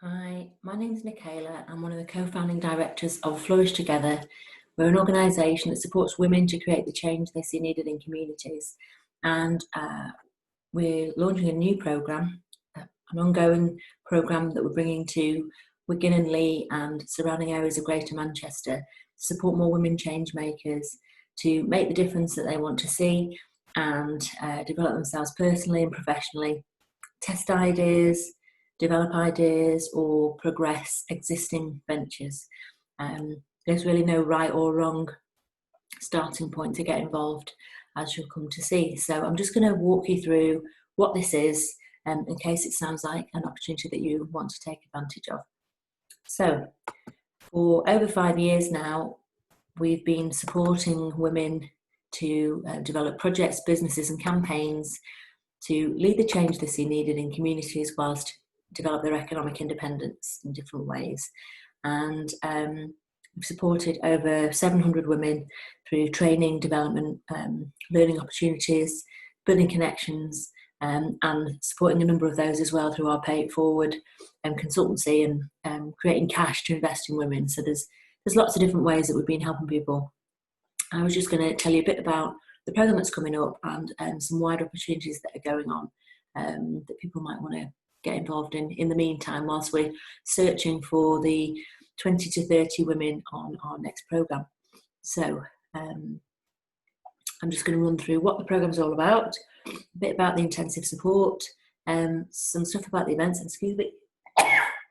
Hi, my name's Michaela. I'm one of the co-founding directors of Flourish Together. We're an organisation that supports women to create the change they see needed in communities. And we're launching a new programme, an ongoing programme that we're bringing to Wigan and Leigh and surrounding areas of Greater Manchester to support more women change makers to make the difference that they want to see and develop themselves personally and professionally, test ideas, develop ideas, or progress existing ventures. There's really no right or wrong starting point to get involved, as you'll come to see. So I'm just going to walk you through what this is, in case it sounds like an opportunity that you want to take advantage of. So for over 5 years now, we've been supporting women to develop projects, businesses and campaigns to lead the change they see needed in communities whilst develop their economic independence in different ways. And we've supported over 700 women through training, development, learning opportunities, building connections, and supporting a number of those as well through our Pay It Forward consultancy and creating cash to invest in women. So there's lots of different ways that we've been helping people. I was just going to tell you a bit about the programme that's coming up and some wider opportunities that are going on that people might want to get involved in the meantime, whilst we're searching for the 20 to 30 women on our next programme. So I'm just going to run through what the programme's all about, a bit about the intensive support, some stuff about the events, excuse me,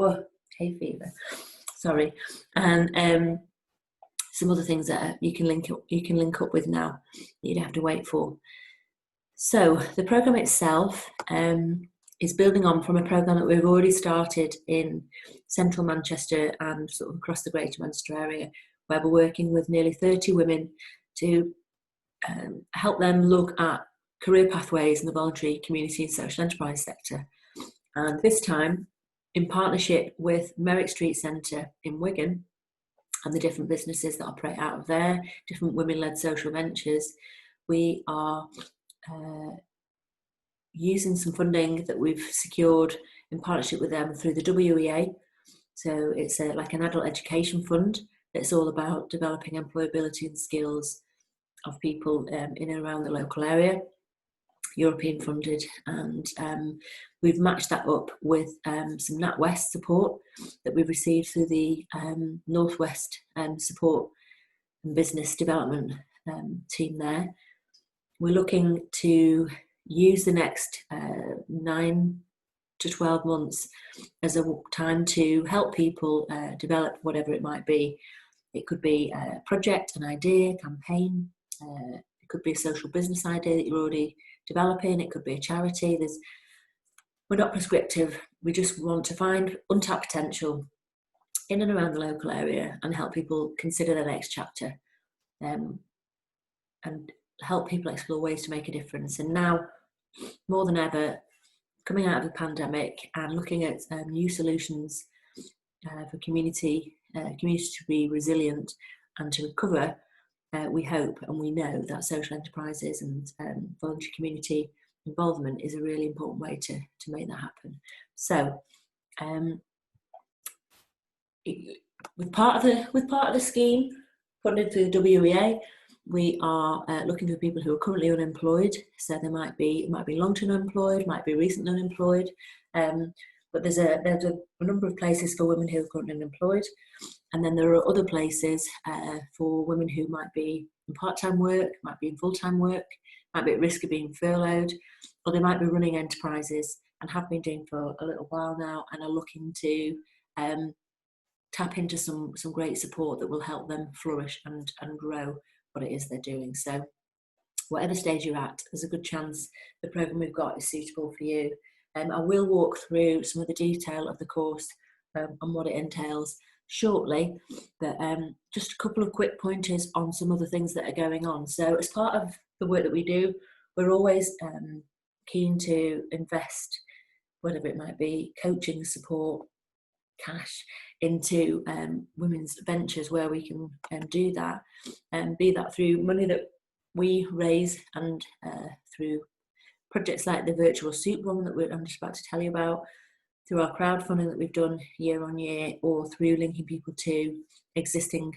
oh, hay fever, sorry, and some other things that you can link up with now that you don't have to wait for. So the programme itself is building on from a programme that we've already started in central Manchester and sort of across the Greater Manchester area, where we're working with nearly 30 women to help them look at career pathways in the voluntary community and social enterprise sector. And this time, in partnership with Merrick Street Centre in Wigan, and the different businesses that operate out of there, different women-led social ventures, we are using some funding that we've secured in partnership with them through the WEA. So it's like an adult education fund that's all about developing employability and skills of people in and around the local area, European funded, and we've matched that up with some NatWest support that we've received through the Northwest Support and Business Development team there. We're looking to use the next 9 to 12 months as a time to help people develop whatever it might be. It could be a project, an idea, campaign. It could be a social business idea that you're already developing. It could be a charity. We're not prescriptive. We just want to find untapped potential in and around the local area and help people consider their next chapter, and help people explore ways to make a difference. And now, more than ever, coming out of the pandemic and looking at new solutions for community to be resilient and to recover, we hope and we know that social enterprises and voluntary community involvement is a really important way to make that happen. So with part of the scheme funded through the WEA, we are looking for people who are currently unemployed. So they might be long-term unemployed, might be recently unemployed, but there's a number of places for women who are currently unemployed, and then there are other places for women who might be in part-time work, might be in full-time work, might be at risk of being furloughed, or they might be running enterprises and have been doing for a little while now and are looking to tap into some great support that will help them flourish and grow what it is they're doing. So whatever stage you're at, there's a good chance the programme we've got is suitable for you. I will walk through some of the detail of the course and what it entails shortly, but just a couple of quick pointers on some other things that are going on. So as part of the work that we do, we're always keen to invest, whatever it might be, coaching, support, cash into women's ventures where we can do that, and be that through money that we raise and through projects like the virtual soup run that I'm just about to tell you about, through our crowdfunding that we've done year on year, or through linking people to existing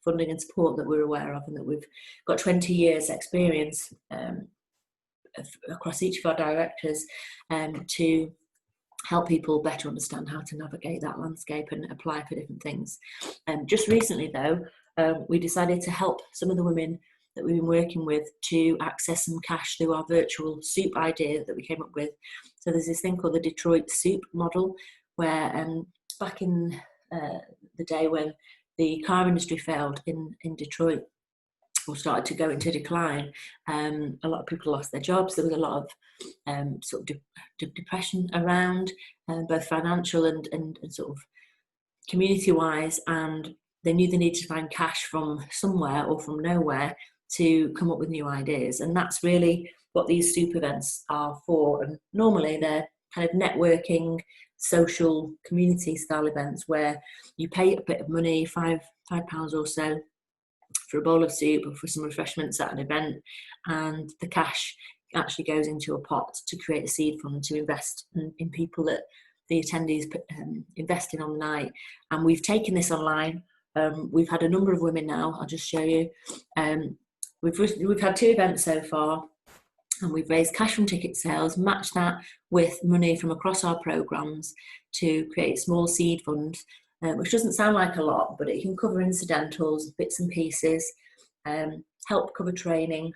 funding and support that we're aware of, and that we've got 20 years experience across each of our directors to help people better understand how to navigate that landscape and apply for different things. Just recently though, we decided to help some of the women that we've been working with to access some cash through our virtual soup idea that we came up with. So there's this thing called the Detroit Soup Model, where back in the day when the car industry failed in Detroit, or started to go into decline, a lot of people lost their jobs. There was a lot of sort of depression around, both financial and sort of community-wise, and they knew they needed to find cash from somewhere or from nowhere to come up with new ideas. And that's really what these soup events are for. And normally they're kind of networking, social, community style events where you pay a bit of money, £5 or so, for a bowl of soup or for some refreshments at an event, and the cash actually goes into a pot to create a seed fund to invest in people that the attendees invest in on the night. And we've taken this online. We've had a number of women now. I'll just show you. We've had 2 events so far, and we've raised cash from ticket sales, matched that with money from across our programs to create a small seed fund, which doesn't sound like a lot, but it can cover incidentals, bits and pieces, help cover training,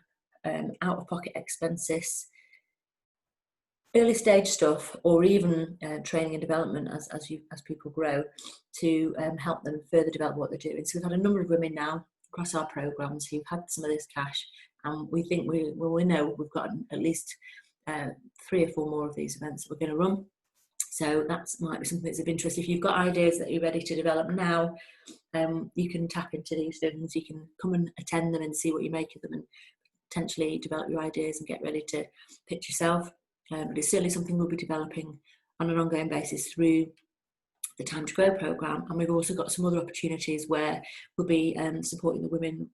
out-of-pocket expenses, early stage stuff, or even training and development as people grow, to help them further develop what they're doing. So we've had a number of women now across our programs who've had some of this cash, and we think we know we've got at least 3 or 4 more of these events that we're going to run. So that might be something that's of interest. If you've got ideas that you're ready to develop now, you can tap into these things. You can come and attend them and see what you make of them, and potentially develop your ideas and get ready to pitch yourself. But it's certainly something we'll be developing on an ongoing basis through the Time to Grow programme. And we've also got some other opportunities where we'll be supporting the women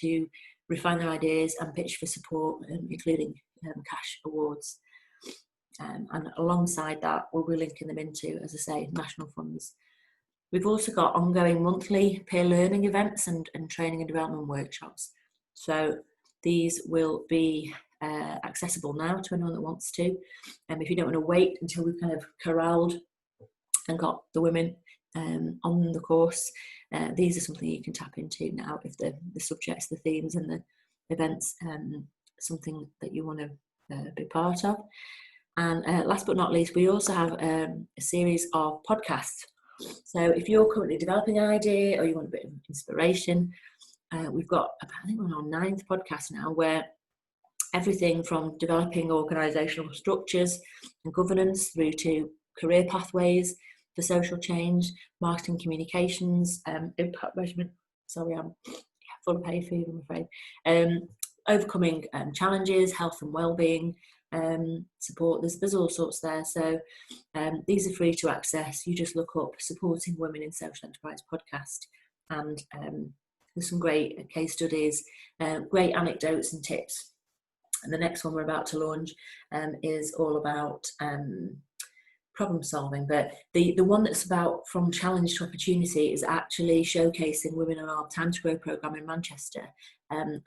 to refine their ideas and pitch for support, including cash awards. And alongside that, we'll be linking them into, as I say, national funds. We've also got ongoing monthly peer learning events and training and development workshops. So these will be accessible now to anyone that wants to. If you don't want to wait until we've kind of corralled and got the women on the course, these are something you can tap into now if the subjects, the themes and the events something that you want to be part of. And last but not least, we also have a series of podcasts. So if you're currently developing an idea or you want a bit of inspiration, we've got, I think we're on our 9th podcast now, where everything from developing organisational structures and governance through to career pathways for social change, marketing communications, impact measurement. Sorry, I'm full of hay fever, I'm afraid. Overcoming challenges, health and wellbeing, support. There's all sorts there. So these are free to access. You just look up Supporting Women in Social Enterprise podcast, and there's some great case studies, great anecdotes and tips. And the next one we're about to launch is all about problem solving, but the one that's about from challenge to opportunity is actually showcasing women on our Time to Grow programme in Manchester, and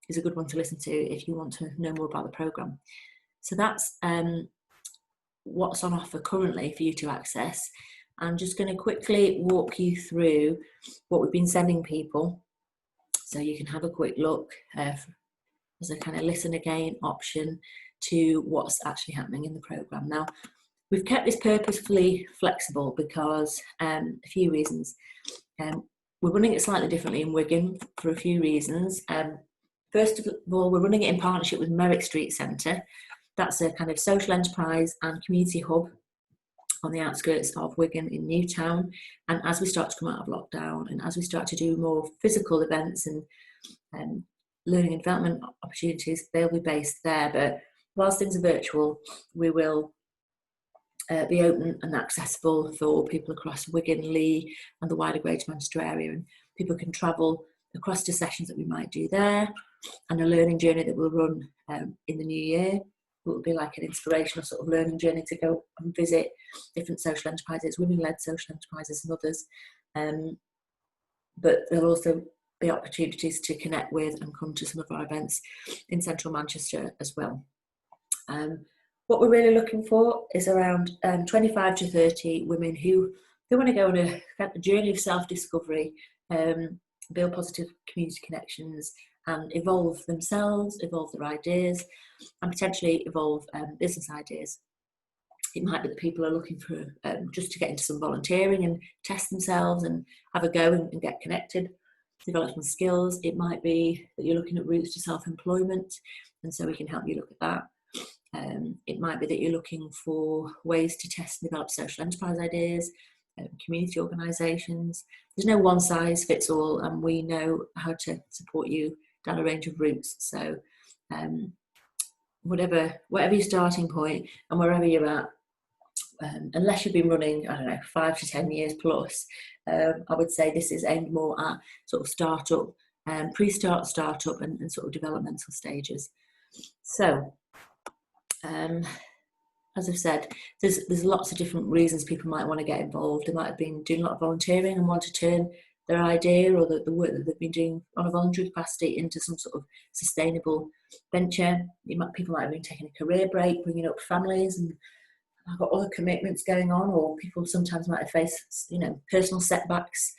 is a good one to listen to if you want to know more about the programme. So that's what's on offer currently for you to access. I'm just going to quickly walk you through what we've been sending people, so you can have a quick look as a kind of listen again option to what's actually happening in the programme. Now, we've kept this purposefully flexible because a few reasons. We're running it slightly differently in Wigan for a few reasons. First of all, we're running it in partnership with Merrick Street Centre. That's a kind of social enterprise and community hub on the outskirts of Wigan in Newtown. And as we start to come out of lockdown and as we start to do more physical events and learning and development opportunities, they'll be based there. But whilst things are virtual, we will be open and accessible for people across Wigan, Leigh and the wider Greater Manchester area. And people can travel across to sessions that we might do there, and a learning journey that we'll run in the new year. will be like an inspirational sort of learning journey to go and visit different social enterprises, women-led social enterprises and others. But there'll also be opportunities to connect with and come to some of our events in central Manchester as well. What we're really looking for is around 25 to 30 women who want to go on a journey of self-discovery, build positive community connections and evolve themselves, evolve their ideas and potentially evolve business ideas. It might be that people are looking for just to get into some volunteering and test themselves and have a go and get connected, develop some skills. It might be that you're looking at routes to self-employment, and so we can help you look at that. It might be that you're looking for ways to test and develop social enterprise ideas, community organisations. There's no one size fits all, and we know how to support you down a range of routes. So whatever your starting point and wherever you're at, unless you've been running, I don't know, 5 to 10 years plus, I would say this is aimed more at sort of startup, pre-start, startup and sort of developmental stages. So as I've said, there's lots of different reasons people might want to get involved. They might have been doing a lot of volunteering and want to turn their idea or the work that they've been doing on a voluntary capacity into some sort of sustainable venture. People might have been taking a career break, bringing up families, and I've got other commitments going on, or people sometimes might have faced, personal setbacks,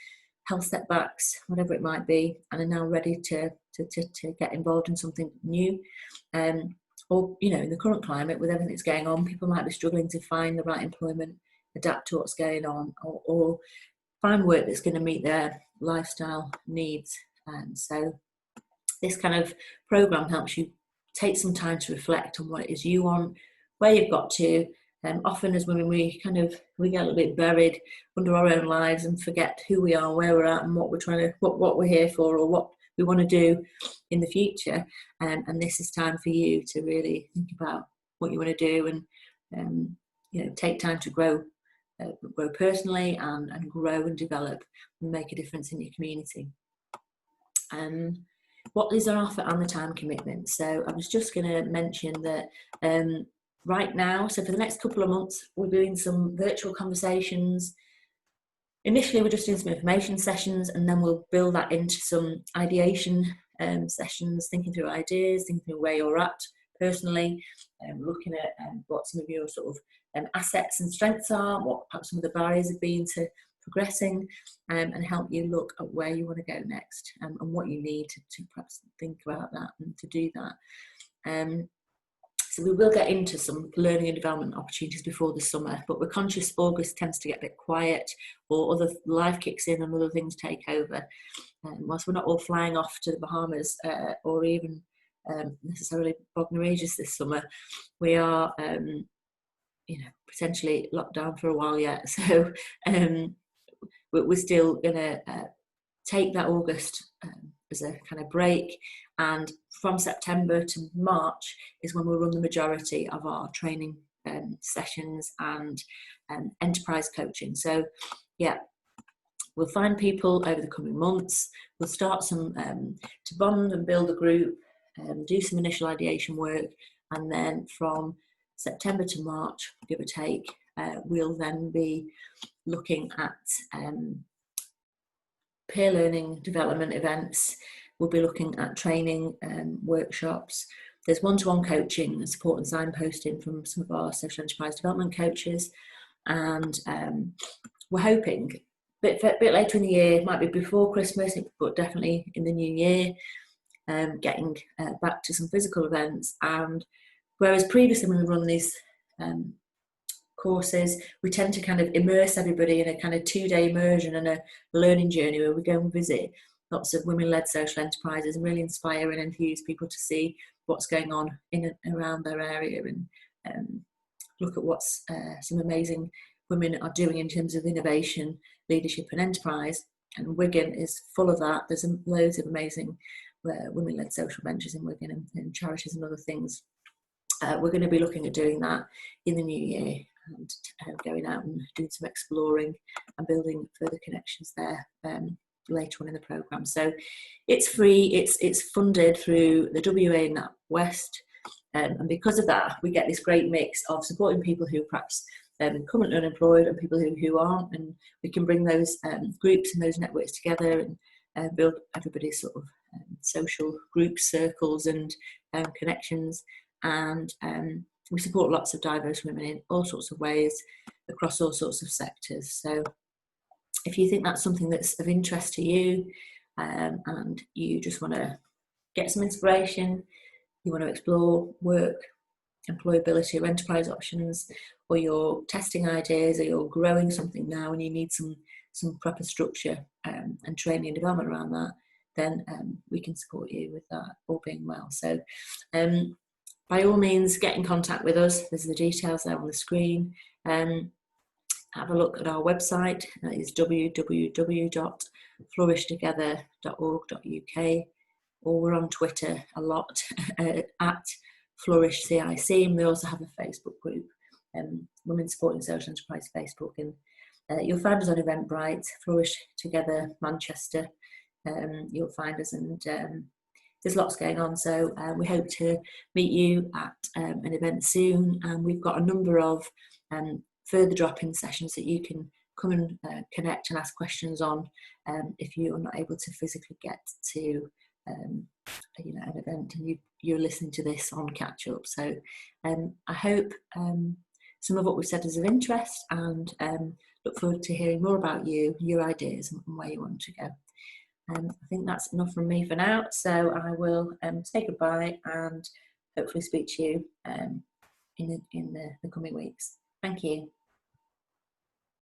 health setbacks, whatever it might be, and are now ready to get involved in something new. Or, in the current climate, with everything that's going on, people might be struggling to find the right employment, adapt to what's going on, or find work that's going to meet their lifestyle needs. And so this kind of programme helps you take some time to reflect on what it is you want, where you've got to. Often as women, we get a little bit buried under our own lives and forget who we are, where we're at, and what we're here for, or what we want to do in the future. And this is time for you to really think about what you want to do, and take time to grow personally and grow and develop and make a difference in your community. What is on offer and the time commitment? So I was just going to mention that right now, so for the next couple of months, we're doing some virtual conversations. Initially, we're just doing some information sessions, and then we'll build that into some ideation sessions, thinking through ideas, thinking through where you're at personally, looking at what some of your sort of assets and strengths are, what perhaps some of the barriers have been to progressing, and help you look at where you want to go next, and what you need to perhaps think about that and to do that. So we will get into some learning and development opportunities before the summer, but we're conscious August tends to get a bit quiet, or other life kicks in and other things take over. Whilst we're not all flying off to the Bahamas or even necessarily Bognor Regis this summer, we are potentially locked down for a while yet. So we're still going to take that August as a kind of break, and from September to March is when we'll run the majority of our training sessions and enterprise coaching. So we'll find people over the coming months. We'll start some to bond and build a group, do some initial ideation work, and then from September to March, give or take, we'll then be looking at peer learning development events. We'll be looking at training workshops. There's one-to-one coaching and support and signposting from some of our social enterprise development coaches. And we're hoping a bit later in the year, might be before Christmas, but definitely in the new year, getting back to some physical events. And whereas previously when we run these courses, we tend to kind of immerse everybody in a kind of 2-day immersion and a learning journey where we go and visit lots of women-led social enterprises and really inspire and enthuse people to see what's going on in and around their area, and look at what's some amazing women are doing in terms of innovation, leadership and enterprise. And Wigan is full of that. There's loads of amazing women-led social ventures in Wigan, and charities and other things. We're going to be looking at doing that in the new year, and going out and doing some exploring and building further connections there later on in the programme. So it's free, it's funded through the WA NatWest, And because of that, we get this great mix of supporting people who perhaps currently unemployed and people who aren't, and we can bring those groups and those networks together and build everybody's sort of social groups, circles and connections. And we support lots of diverse women in all sorts of ways across all sorts of sectors. So if you think that's something that's of interest to you, and you just want to get some inspiration, you want to explore work, employability or enterprise options, or you're testing ideas, or you're growing something now and you need some proper structure and training and development around that, then we can support you with that, all being well. So by all means, get in contact with us. There's the details there on the screen. Have a look at our website. That is www.flourishtogether.org.uk, or we're on Twitter a lot at Flourish CIC, and we also have a Facebook group, Women Supporting Social Enterprise Facebook, and you'll find us on Eventbrite, Flourish Together Manchester. You'll find us, and there's lots going on, so we hope to meet you at an event soon, and we've got a number of further drop-in sessions that you can come and connect and ask questions on if you're not able to physically get to an event and you're listening to this on catch up. So I hope some of what we've said is of interest, and look forward to hearing more about you, your ideas and where you want to go. I think that's enough from me for now, so I will say goodbye and hopefully speak to you in the coming weeks. Thank you.